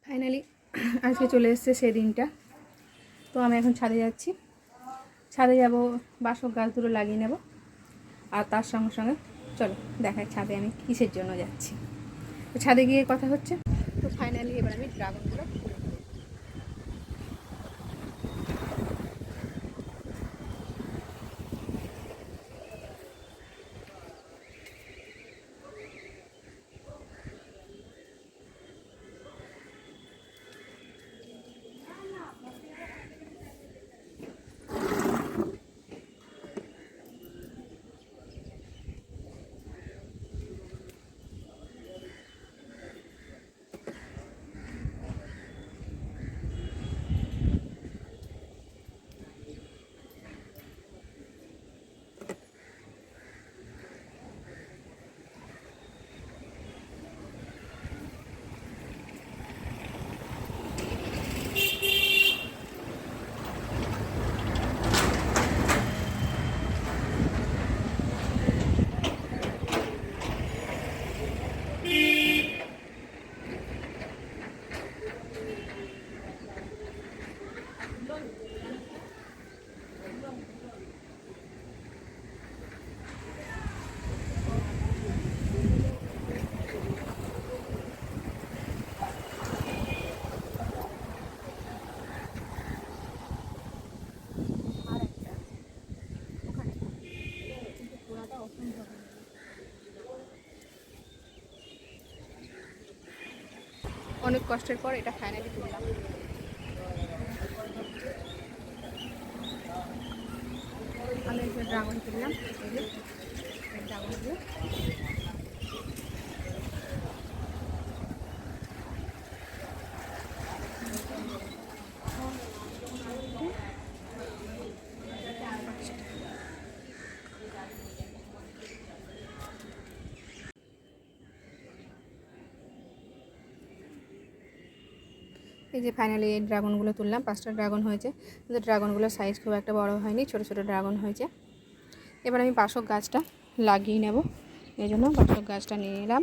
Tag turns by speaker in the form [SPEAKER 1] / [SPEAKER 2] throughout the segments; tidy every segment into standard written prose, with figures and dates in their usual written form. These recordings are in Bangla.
[SPEAKER 1] ফাইনালি আজকে চলে এসেছে সেই দিনটা। তো আমি এখন ছাদে যাচ্ছি, ছাদে যাব, বাসক গাছ দুটো লাগিয়ে নেব। আর তার সঙ্গে সঙ্গে চলো দেখাই ছাদে আমি কিসের জন্য যাচ্ছি। তো ছাদে গিয়ে কথা হচ্ছে। তো ফাইনালি এবার আমি ড্রাগনগুলো তুলে নেব। অনেক কষ্টের পর এটা ফাইনালি তুললাম। আমি একটা ড্রাগন তুললাম, এই যে ড্রাগনগুলো। এই যে ফাইনালি এই ড্রাগনগুলো তুললাম, 5টা ড্রাগন হয়েছে। কিন্তু ড্রাগনগুলোর সাইজ খুব একটা বড় হয়নি, ছোট ছোট ড্রাগন হয়েছে। এবার আমি বাসক গাছটা লাগিয়ে নেব, এই জন্য বাসক গাছটা নিয়ে নিলাম।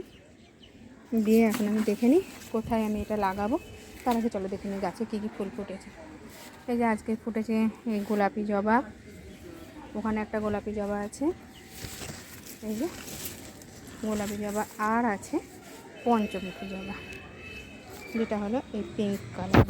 [SPEAKER 1] দিয়ে এখন আমি দেখে নিই কোথায় আমি এটা লাগাবো। তার আগে চলো দেখে নিই গাছে কী কী ফুল ফুটেছে। এই যে আজকে ফুটেছে এই গোলাপি জবা, ওখানে একটা গোলাপি জবা আছে, এই যে গোলাপি জবা, আর আছে পঞ্চমুখী জবা, যেটা হলো এই পিঙ্ক কালার।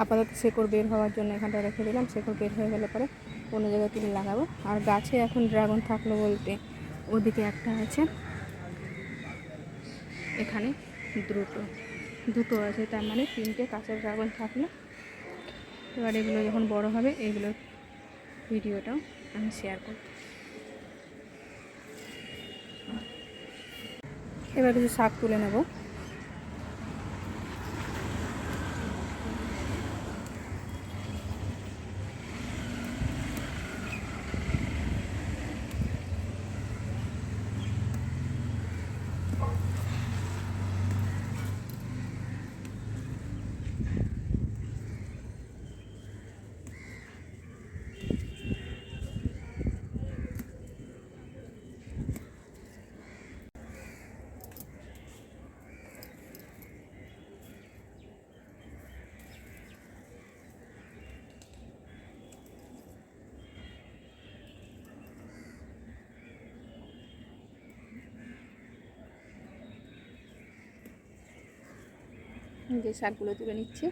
[SPEAKER 1] আপাতত শেকড় বের হওয়ার জন্য এখানটা রেখে দিলাম, শেকড় বের হয়ে গেলে পরে অন্য জায়গায় তুলে লাগাবো। আর গাছে এখন ড্রাগন থাকলো বলতে ওদিকে একটা আছে, এখানে দুটো আছে, তার মানে 3টে কাঁচা ড্রাগন থাকলো। এবার এগুলো যখন বড় হবে এগুলোর ভিডিওটাও আমি শেয়ার করব। এবার কিছু শাক তুলে নেব। যে শাকগুলো তুলে নিচ্ছে।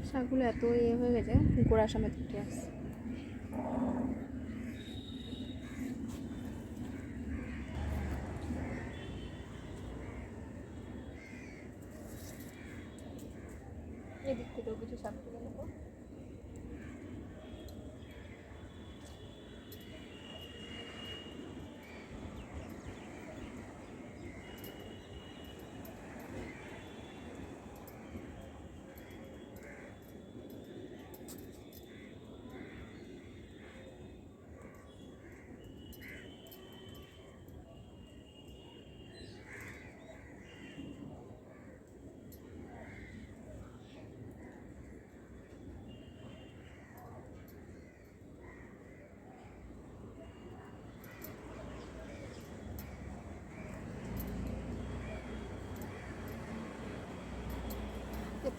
[SPEAKER 1] শাকগুলো এত হয়ে গেছে, গোড়া সমেত উঠে আসছে। এদিক থেকেও কিছু শাক তুলে নেবো।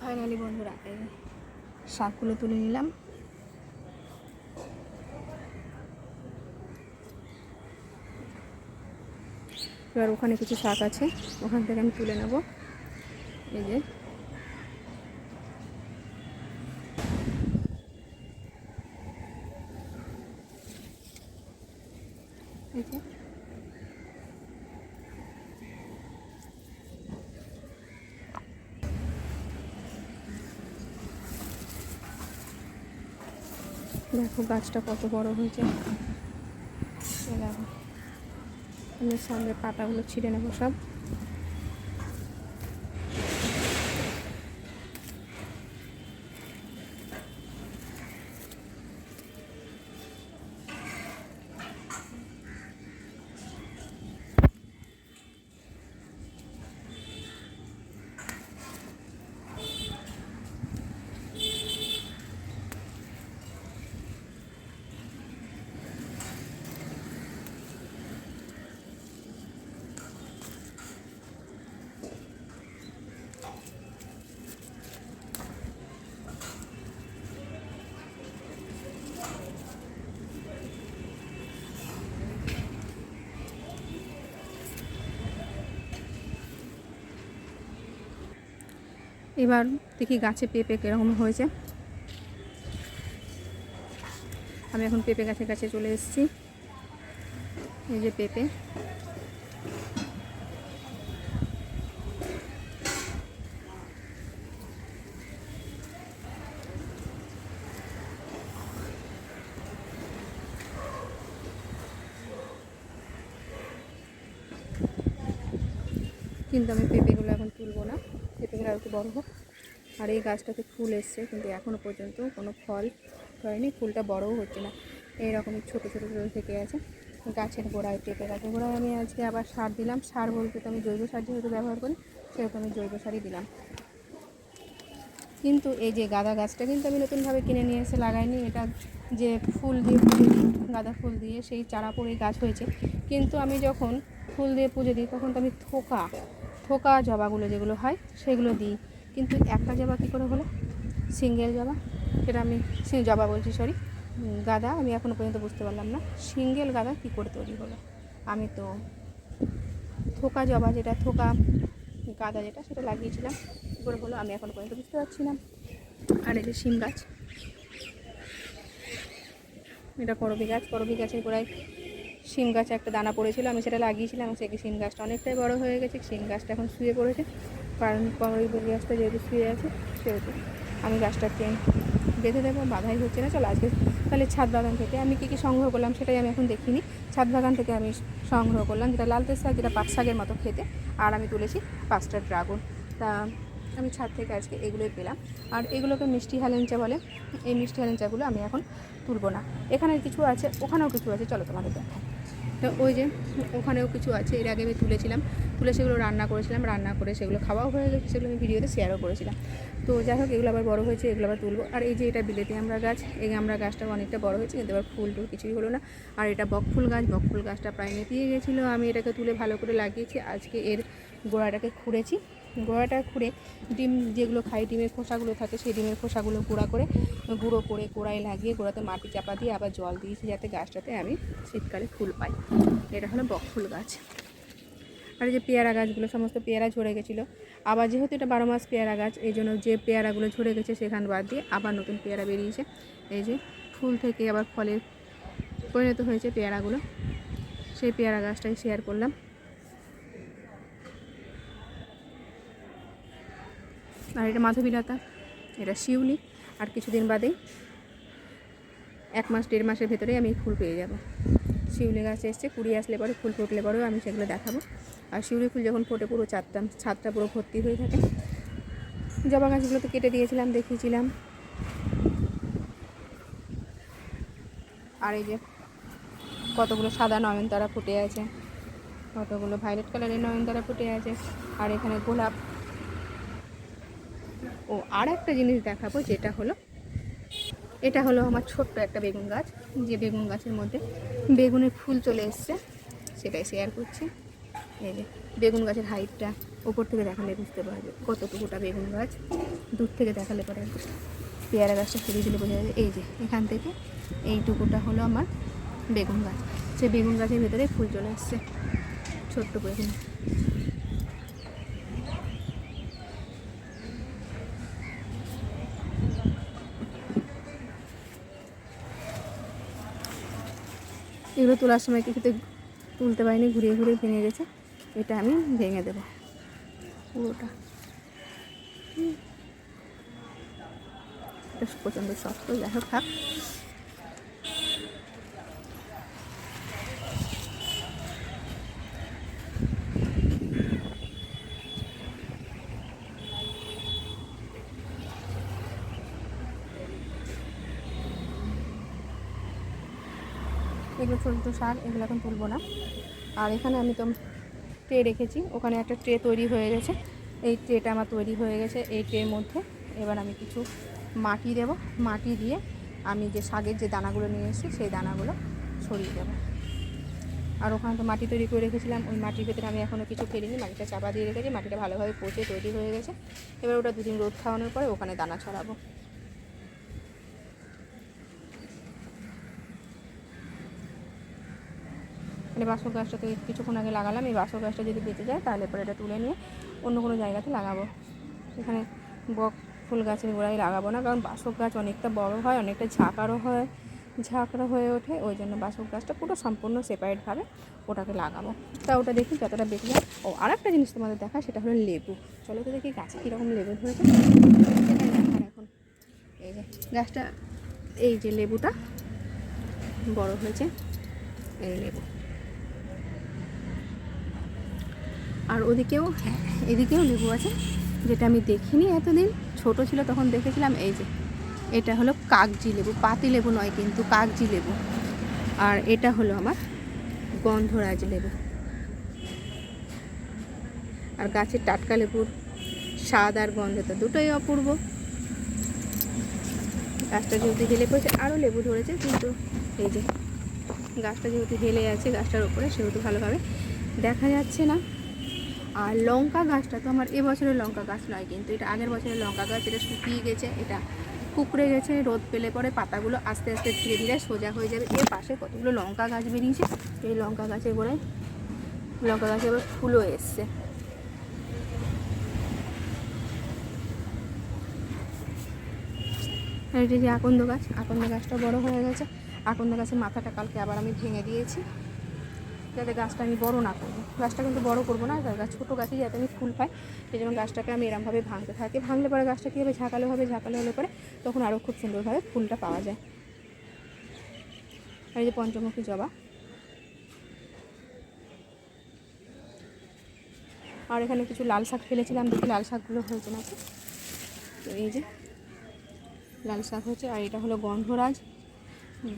[SPEAKER 1] ফাইনালি বন্ধুরা এই শাকগুলো তুলে নিলাম। এবার ওখানে কিছু শাক আছে, ওখান থেকে আমি তুলে নেব। এই যে এই যে দেখো গাছটা কত বড় হয়েছে। দেখো আমি সামনে পাতাগুলো ছিঁড়ে নেবো সব। এবার দেখি গাছে পেঁপে কীরকম হয়েছে। আমি এখন পেঁপে গাছের কাছে চলে এসেছি। এই যে পেঁপে, কিন্তু আমি পেঁপেগুলো এখন তুলবো না, পেঁপেগুলো আর একটু বড় হোক। আর এই গাছটাতে ফুল এসছে কিন্তু এখনও পর্যন্ত কোনো ফল হয়নি, ফুলটা বড়ও হচ্ছে না, এইরকমই ছোটো ছোটো ছোটো থেকে আছে গাছের গোড়ায়। পেঁপে গাছের গোড়ায় আমি আজকে আবার সার দিলাম। সার বলতে তো আমি জৈব সার যেহেতু ব্যবহার করি সেহেতু আমি জৈব সারই দিলাম। কিন্তু এই যে গাঁদা গাছটা কিন্তু আমি নতুনভাবে কিনে নিয়ে এসে লাগাইনি, এটা যে ফুল দিয়ে গাঁদা ফুল দিয়ে সেই চারা পড়ে গাছ হয়েছে। কিন্তু আমি যখন ফুল দিয়ে পুজো দিই তখন তো আমি থোকা জবাগুলো যেগুলো হয় সেগুলো দিই, কিন্তু একটা জবা কী করে হলো সিঙ্গেল জবা, সেটা আমি জবা বলছি সরি গাঁদা, আমি এখনও পর্যন্ত বুঝতে পারলাম না সিঙ্গেল গাঁদা কী করে তৈরি হলো। আমি তো থোকা জবা যেটা থোকা গাঁদা যেটা সেটা লাগিয়েছিলাম, কী করে হলো আমি এখনও পর্যন্ত বুঝতে পারছি না। আর এই যে শিম গাছ, এটা করবি গাছের গোড়ায় শিম গাছে একটা দানা পড়েছিল, আমি সেটা লাগিয়েছিলাম। সেই শিম গাছটা অনেকটাই বড় হয়ে গেছে, শিম গাছটা এখন শুয়ে পড়েছে, কারণ করবি গাছটা যেহেতু শুয়ে আছে সেহেতু আমি গাছটাকে বেঁধে দেবো, বাধাই হচ্ছে না। চলো আজকে তাহলে ছাদ বাগান থেকে আমি কী কী সংগ্রহ করলাম সেটাই আমি এখন দেখিনি। ছাদ বাগান থেকে আমি সংগ্রহ করলাম যেটা লালতের শাক, যেটা পাট শাকের মতো খেতে, আর আমি তুলেছি 5টা ড্রাগন। তা আমি ছাদ থেকে আজকে এগুলোই পেলাম। আর এগুলোকে মিষ্টি হেলেঞ্চা বলে, এই মিষ্টি হেলেঞ্চাগুলো আমি এখন তুলবো না। এখানে কিছু আছে, ওখানেও কিছু আছে, চলো তোমাদের দেখাই। তো ওই যে ওখানেও কিছু আছে, এর আগে আমি তুলে সেগুলো রান্না করেছিলাম, রান্না করে সেগুলো খাওয়াও হয়ে গেছে, সেগুলো আমি ভিডিওতে শেয়ারও করেছিলাম। তো যাই হোক এগুলো আবার বড়ো হয়েছে, এগুলো আবার তুলবো। আর এই যে এটা বিলেতি আমরা গাছ, এই আমরা গাছটাও অনেকটা বড়ো হয়েছে কিন্তু এবার ফুল টুল কিছুই হলো না। আর এটা বকফুল গাছটা প্রায় নেতিয়ে গেছিলো, আমি এটাকে তুলে ভালো করে লাগিয়েছি। আজকে এর গোড়াটাকে খুঁড়েছি, গোড়াটা খুঁড়ে ডিম যেগুলো খাই, ডিমের খোসাগুলো থাকে, সেই ডিমের খোসাগুলো গুঁড়ো করে গোড়ায় লাগিয়ে গোড়াতে মাটি চাপা দিয়ে আবার জল দিয়েছি যাতে গাছটাতে আমি শীতকালে ফুল পাই। এটা হলো বকফুল গাছ। আর এই যে পেয়ারা গাছগুলো সমস্ত পেয়ারা ঝরে গেছিলো, আবার যেহেতু এটা 12 মাস পেয়ারা গাছ এই জন্য যে পেয়ারাগুলো ঝরে গেছে সেখান বাদ দিয়ে আবার নতুন পেয়ারা বেরিয়েছে। এই যে ফুল থেকে আবার ফলে পরিণত হয়েছে পেয়ারাগুলো, সেই পেয়ারা গাছটাই শেয়ার করলাম। আর এটা মাধবীলতা, এটা শিউলি। আর কিছুদিন বাদেই 1 মাস 1.5 মাসের ভেতরে আমি ফুল পেয়ে যাব। শিউলি গাছ এসছে, কুড়ি আসলে পরে ফুল ফুটলে পরেও আমি সেগুলো দেখাবো। আর শিউলি ফুল যখন ফোটে পুরো ছাদটা পুরো ভর্তি হয়ে থাকে। জবা গাছগুলো তো কেটে দিয়েছিলাম, দেখিয়েছিলাম। আর এই যে কতগুলো সাদা নয়নতারা ফুটে আছে, কতগুলো ভায়োলেট কালারের নয়নতারা ফুটে আছে। আর এখানে গোলাপ। ও আর একটা জিনিস দেখাবো, যেটা হলো এটা হলো আমার ছোট্ট একটা বেগুন গাছ, যে বেগুন গাছের মধ্যে বেগুনের ফুল চলে এসছে, সেটাই শেয়ার করছি। এই যে বেগুন গাছের হাইটটা উপর থেকে দেখালে বুঝতে পারবে কতটুকুটা বেগুন গাছ, দূর থেকে দেখালে পরে পেয়ারা গাছটা সরিয়ে দিলে বোঝা যাবে। এই যে এখান থেকে এইটুকুটা হলো আমার বেগুন গাছ, সেই বেগুন গাছের ভেতরে ফুল চলে এসছে ছোট্ট বেগুন। এগুলো তোলার সময় কিছুতে তুলতে পারিনি, ঘুরিয়ে ঘুরিয়ে ভেঙে গেছে, এটা আমি ভেঙে দেবো পুরোটা। এটা প্রচণ্ড শক্ত, যাই হোক থাক। এগুলো ছোটো ছোটো শাক, এগুলো এখন তুলবো না। আর এখানে আমি তো ট্রে রেখেছি, ওখানে একটা ট্রে তৈরি হয়ে গেছে, এই ট্রেটা আমার তৈরি হয়ে গেছে। এই ট্রের মধ্যে এবার আমি কিছু মাটি দেব, মাটি দিয়ে আমি যে শাকের যে দানাগুলো নিয়ে এসেছি সেই দানাগুলো ছড়িয়ে দেবো। আর ওখানে তো মাটি তৈরি করে রেখেছিলাম, ওই মাটির ভেতরে আমি এখনও কিছু ফেলিনি, মাটিটা চাপা দিয়ে রেখেছি। মাটিটা ভালোভাবে পচে তৈরি হয়ে গেছে, এবার ওটা 2 দিন রোদ খাওয়ানোর পরে ওখানে দানা ছড়াবো। মানে বাসক গাছটা তো কিছুক্ষণ আগে লাগালাম, এই বাসক গাছটা যদি বেঁচে যায় তাহলে পরে এটা তুলে নিয়ে অন্য কোনো জায়গাতে লাগাবো। এখানে বক ফুল গাছের গোড়ায় লাগাবো না, কারণ বাসক গাছ অনেকটা বড় হয়, অনেকটা ঝাঁকড়া হয়ে ওঠে, ওই জন্য বাসক গাছটা পুরো সম্পূর্ণ সেপারেটভাবে ওটাকে লাগাবো। তা ওটা দেখি যতটা বেঁচে যায়। ও আর একটা জিনিস তোমাদের দেখা, সেটা হলো লেবু। চলো তো দেখি গাছে কীরকম লেবু ধরেছে। এখন এই যে গাছটা, এই যে লেবুটা বড় হয়েছে, এই লেবু। আর ওদিকেও, হ্যাঁ এদিকেও লেবু আছে, যেটা আমি দেখিনি এতদিন, ছোট ছিল তখন দেখেছিলাম। এই যে এটা হলো কাগজি লেবু, পাতি লেবু নয় কিন্তু কাগজি লেবু। আর এটা হলো আমার গন্ধরাজ লেবু। আর গাছের টাটকা লেবুর স্বাদ আর গন্ধ তো দুটোই অপূর্ব। গাছটা যেহেতু হেলে পড়েছে, আরও লেবু ধরেছে, কিন্তু এই যে গাছটা যেহেতু হেলে আছে গাছটার উপরে, সেহেতু ভালোভাবে দেখা যাচ্ছে না। আর লঙ্কা গাছটা তো আমার এবছরের লঙ্কা গাছ নয়, কিন্তু এটা আগের বছরের লঙ্কা গাছ। এটা শুকিয়ে গেছে, এটা কুকড়ে গেছে, রোদ পেলে পরে পাতাগুলো আস্তে আস্তে ধীরে ধীরে সোজা হয়ে যাবে। এর পাশে কতগুলো লঙ্কা গাছ বেরিয়েছে, এই লঙ্কা গাছের গোড়ায় লঙ্কা গাছে এবার ফুলও এসছে। আর এটা যে আকন্দ গাছ, আকন্দ গাছটা বড় হয়ে গেছে। আকন্দ গাছের মাথাটা কালকে আবার আমি ভেঙে দিয়েছি, যাতে গাছটা আমি বড় না করবো। গাছটা কিন্তু বড় করবো না, গাছ ছোটো গাছে যাতে আমি ফুল পাই, সেই জন্য গাছটাকে আমি এরমভাবে ভাঙতে থাকি। ভাঙলে পরে গাছটা কী হবে, ঝাঁকালো হবে, ঝাঁকালো হলে পরে তখন আরও খুব সুন্দরভাবে ফুলটা পাওয়া যায়। আর এই যে পঞ্চমুখী জবা। আর এখানে কিছু লাল শাক ফেলেছিলাম, দেখি লাল শাকগুলো হয়েছে নাকি। তো এই যে লাল শাক হয়েছে। আর এটা হলো গন্ধরাজ।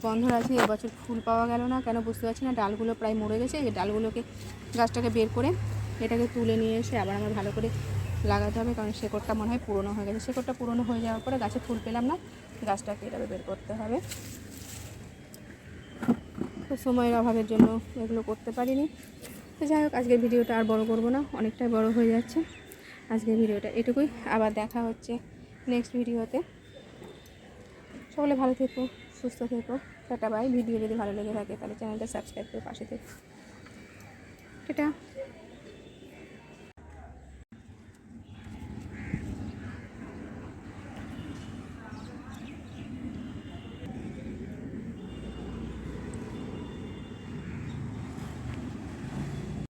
[SPEAKER 1] গন্ধরাজে এবছর ফুল পাওয়া গেল না, কেন বুঝতে পারছি না। ডালগুলো প্রায় মরে গেছে, এই ডালগুলোকে গাছটাকে বের করে এটাকে তুলে নিয়ে এসে আবার আমার ভালো করে লাগাতে হবে, কারণ শেকড়টা মনে হয় পুরনো হয়ে গেছে। শেকড়টা পুরনো হয়ে যাওয়ার পরে গাছে ফুল পেলাম না, গাছটাকে এটাকে বের করতে হবে। তো সময়ের অভাবের জন্য এগুলো করতে পারিনি। তো যাই হোক, আজকের ভিডিওটা আর বড় করব না, অনেকটাই বড় হয়ে যাচ্ছে আজকের ভিডিওটা। এটুকুই, আবার দেখা হচ্ছে নেক্সট ভিডিওতে। সকলে ভালো থেকো, সুস্থ থেকো, টাটা বাই। ভিডিও যদি ভালো লেগে থাকে তাহলে চ্যানেলটা সাবস্ক্রাইব করে পাশে থেকো। টাটা।